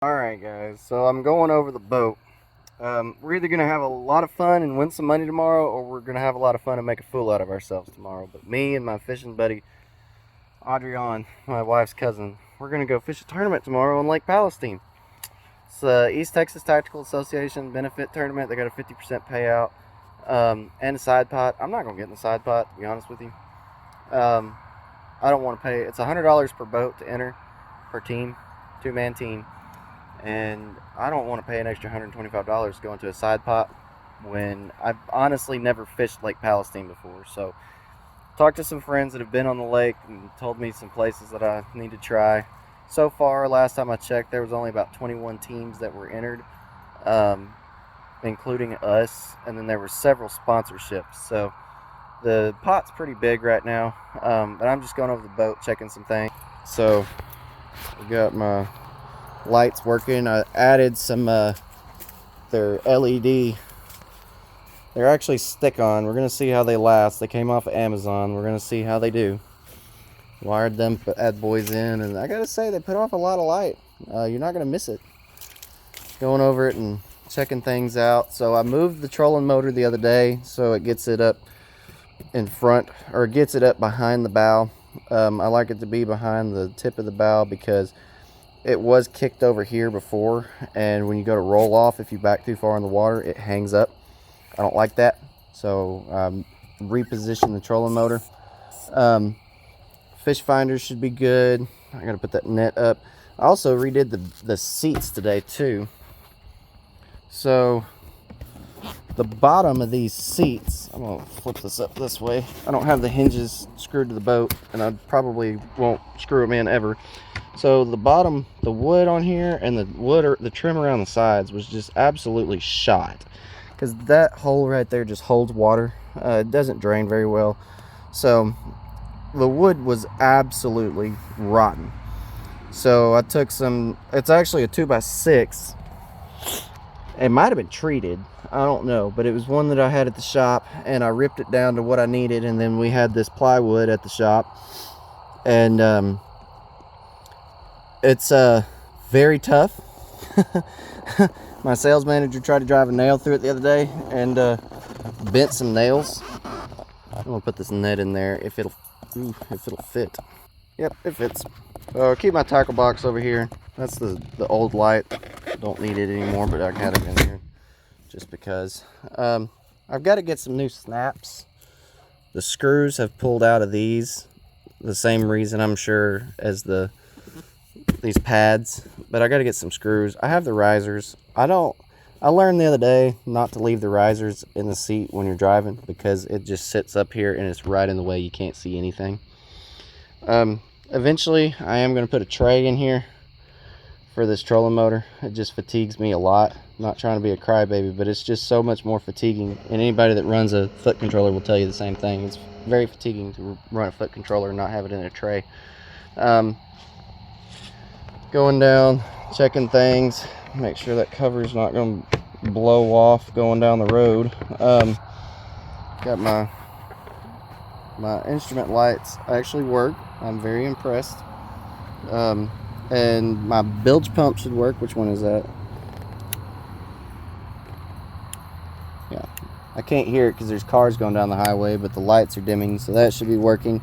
Alright guys, so I'm going over the boat. We're either going to have a lot of fun and win some money tomorrow, or we're going to have a lot of fun and make a fool out of ourselves tomorrow. But me and my fishing buddy, Adrian, my wife's cousin, we're going to go fish a tournament tomorrow in Lake Palestine. It's the East Texas Tactical Association benefit tournament. They got a 50% payout and a side pot. I'm not going to get in the side pot, to be honest with you. I don't want to pay. It's $100 per boat to enter, per team, two-man team. And I don't want to pay an extra $125 to go into a side pot when I've honestly never fished Lake Palestine before. So talked to some friends that have been on the lake and told me some places that I need to try. So far, last time I checked, there was only about 21 teams that were entered, including us, and then there were several sponsorships. So the pot's pretty big right now, but I'm just going over the boat, checking some things. So we got my lights working. I added some their LED. They're actually stick-on. We're gonna see how they last. They came off of Amazon. We're gonna see how they do. Wired them bad boys in, and I gotta say they put off a lot of light. You're not gonna miss it. Going over it and checking things out. So I moved the trolling motor the other day so it gets it up in front, or it gets it up behind the bow. I like it to be behind the tip of the bow because it was kicked over here before, and when you go to roll off, if you back too far in the water, it hangs up. I don't like that, so reposition the trolling motor. Fish finders should be good. I gotta put that net up. I also redid the seats today too. So the bottom of these seats, I'm gonna flip this up this way. I don't have the hinges screwed to the boat, and I probably won't screw them in ever. So the bottom, the wood on here and the wood, or the trim around the sides, was just absolutely shot, because that hole right there just holds water. It doesn't drain very well, so the wood was absolutely rotten. So I took some, it's actually a 2x6. It might have been treated, I don't know, but it was one that I had at the shop, and I ripped it down to what I needed. And then we had this plywood at the shop, and it's very tough. My sales manager tried to drive a nail through it the other day and bent some nails. I'm gonna put this net in there if it'll fit. Yep, it fits. Keep my tackle box over here. That's the old light. Don't need it anymore, but I got it in here just because. I've got to get some new snaps. The screws have pulled out of these, the same reason I'm sure as these pads, but I got to get some screws. I have the risers. I learned the other day not to leave the risers in the seat when you're driving, because it just sits up here and it's right in the way. You can't see anything. Eventually I am going to put a tray in here for this trolling motor. It just fatigues me a lot. I'm not trying to be a crybaby, but it's just so much more fatiguing, and anybody that runs a foot controller will tell you the same thing. It's very fatiguing to run a foot controller and not have it in a tray. Going down, checking things, make sure that cover's not going to blow off going down the road. Got my instrument lights actually work. I'm very impressed. And my bilge pump should work. Which one is that? Yeah, I can't hear it because there's cars going down the highway, but the lights are dimming, so that should be working.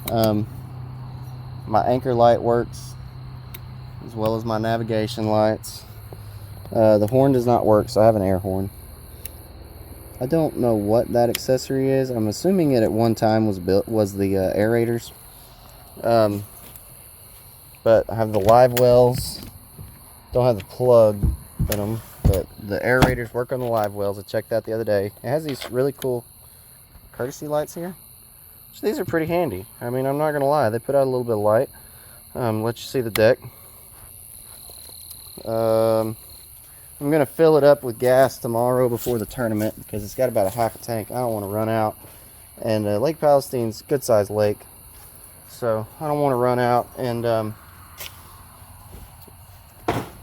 My anchor light works, as well as my navigation lights. The horn does not work, so I have an air horn. I don't know what that accessory is. I'm assuming it at one time was the aerators. But I have the live wells. Don't have the plug in them, but the aerators work on the live wells. I checked that the other day. It has these really cool courtesy lights here. So these are pretty handy. I mean, I'm not gonna lie, they put out a little bit of light. Let you see the deck. I'm gonna fill it up with gas tomorrow before the tournament, because it's got about a half a tank. I don't want to run out, and Lake Palestine's a good sized lake, so I don't want to run out. And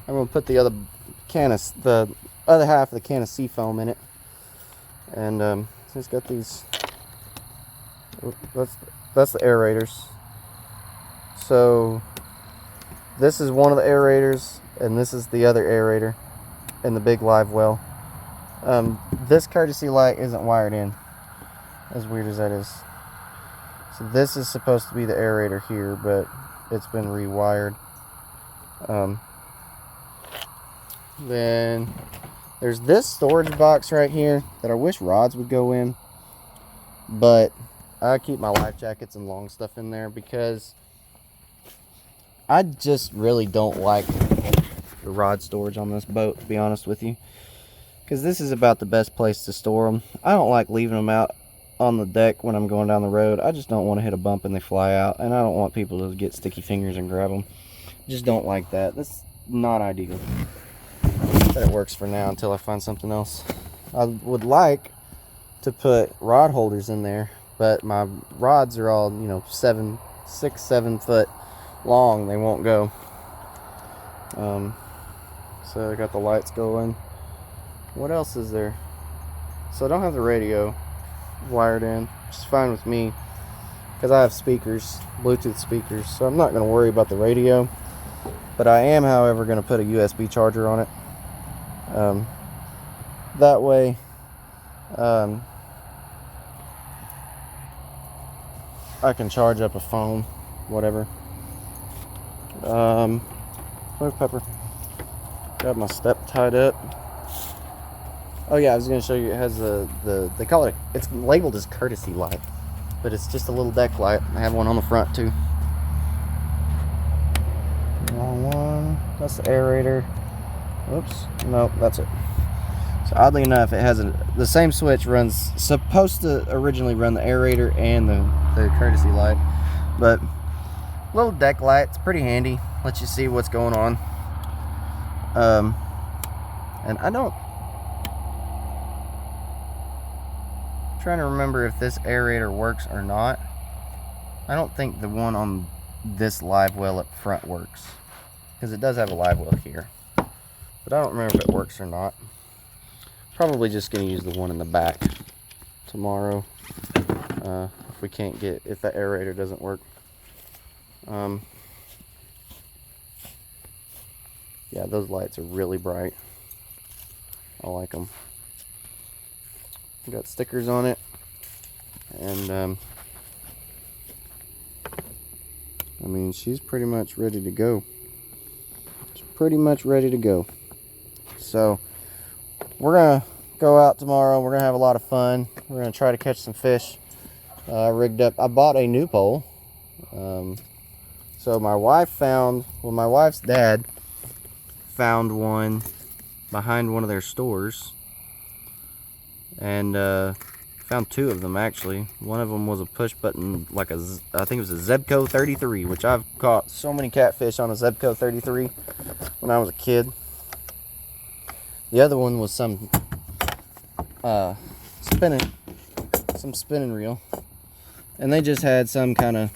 I'm gonna put the other half of the can of seafoam in it, and it's got these. That's the aerators. So this is one of the aerators. and this is the other aerator in the big live well. This courtesy light isn't wired in, as weird as that is. So this is supposed to be the aerator here, but it's been rewired. Then there's this storage box right here that I wish rods would go in, but I keep my life jackets and long stuff in there because I just really don't like the rod storage on this boat, to be honest with you, because this is about the best place to store them. I don't like leaving them out on the deck when I'm going down the road. I just don't want to hit a bump and they fly out, and I don't want people to get sticky fingers and grab them. Just don't like that. That's not ideal. But it works for now until I find something else. I would like to put rod holders in there, but my rods are all, you know, 6, 7 foot long. They won't go. So I got the lights going. What else is there? So I don't have the radio wired in, which is fine with me because I have speakers, Bluetooth speakers, so I'm not going to worry about the radio. But I am, however, going to put a USB charger on it. That way, I can charge up a phone, whatever. Where's Pepper? Got my step tied up. Oh yeah, I was going to show you. It has they call it, it's labeled as courtesy light, but it's just a little deck light. I have one on the front too. Wrong one. That's the aerator. Oops. Nope, that's it. So oddly enough, it has the same switch runs, supposed to originally run the aerator and the courtesy light, but little deck light. It's pretty handy. Lets you see what's going on. And I'm trying to remember if this aerator works or not. I don't think the one on this live well up front works, because it does have a live well here, but I don't remember if it works or not. Probably just going to use the one in the back tomorrow, if that aerator doesn't work. Yeah, those lights are really bright. I like them. Got stickers on it, and I mean, she's pretty much ready to go. She's pretty much ready to go. So we're gonna go out tomorrow. We're gonna have a lot of fun. We're gonna try to catch some fish. I bought a new pole. So my wife's dad found one behind one of their stores, and found 2 of them actually. One of them was a push button, I think it was a Zebco 33, which I've caught so many catfish on a Zebco 33 when I was a kid. The other one was some spinning reel, and they just had some kind of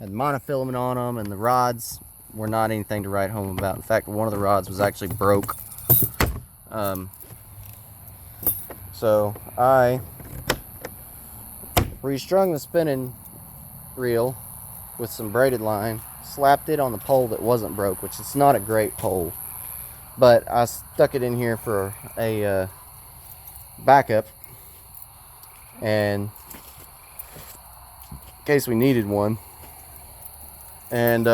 monofilament on them, and the rods were not anything to write home about. In fact, one of the rods was actually broke. So I restrung the spinning reel with some braided line, slapped it on the pole that wasn't broke, which is not a great pole, but I stuck it in here for a backup, and in case we needed one. And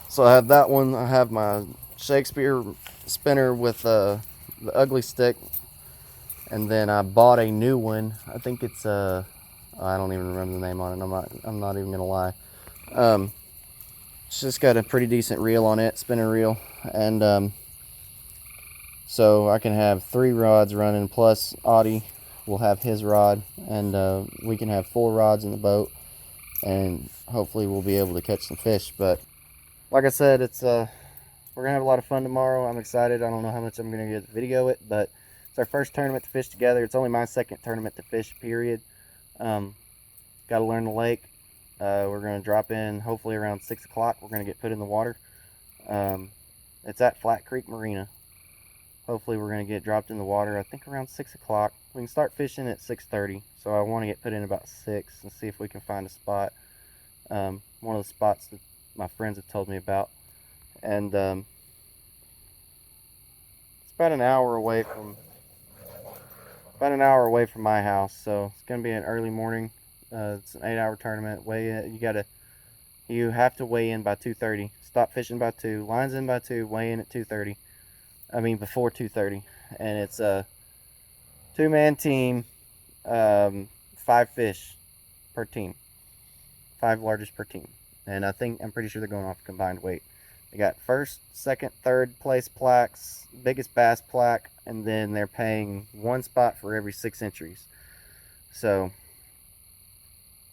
so I have that one. I have my Shakespeare spinner with the ugly stick, and then I bought a new one. I think it's I don't even remember the name on it. I'm not even gonna lie. It's just got a pretty decent reel on it, spinner reel, and so I can have 3 rods running, plus Audie will have his rod, and we can have 4 rods in the boat, and hopefully we'll be able to catch some fish. But like I said, we're gonna have a lot of fun tomorrow. I'm excited. I don't know how much I'm gonna get to video it, but it's our first tournament to fish together. It's only my second tournament to fish, period. Got to learn the lake. We're gonna drop in hopefully around 6 o'clock. We're gonna get put in the water. It's at Flat Creek Marina. Hopefully we're gonna get dropped in the water, I think around 6 o'clock. We can start fishing at 6:30, so I want to get put in about 6 and see if we can find a spot. One of the spots that my friends have told me about, and it's about an hour away from my house, so it's gonna be an early morning. It's an 8-hour tournament. You have to weigh in by 2:30. Stop fishing by 2. Lines in by 2. Weigh in at 2:30. I mean before 2:30, and it's a 2-man team. 5 fish per team. 5 largest per team, and I'm pretty sure they're going off combined weight. They got first, second, third place plaques, biggest bass plaque, and then they're paying 1 spot for every 6 entries. So,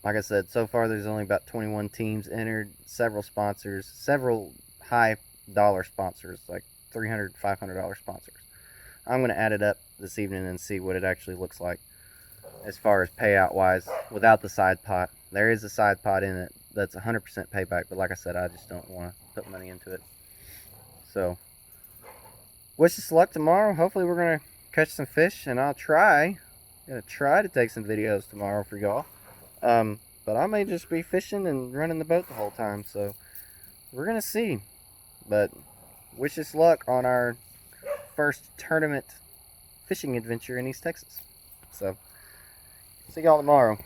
like I said, so far there's only about 21 teams entered, several sponsors, several high dollar sponsors, like $300, $500 sponsors. I'm going to add it up this evening and see what it actually looks like as far as payout wise without the side pot. There is a side pot in it that's 100% payback, but like I said, I just don't want to put money into it. So, wish us luck tomorrow. Hopefully we're going to catch some fish, and I'll try to take some videos tomorrow for y'all. But I may just be fishing and running the boat the whole time, so we're going to see. But wish us luck on our first tournament fishing adventure in East Texas. So, see y'all tomorrow.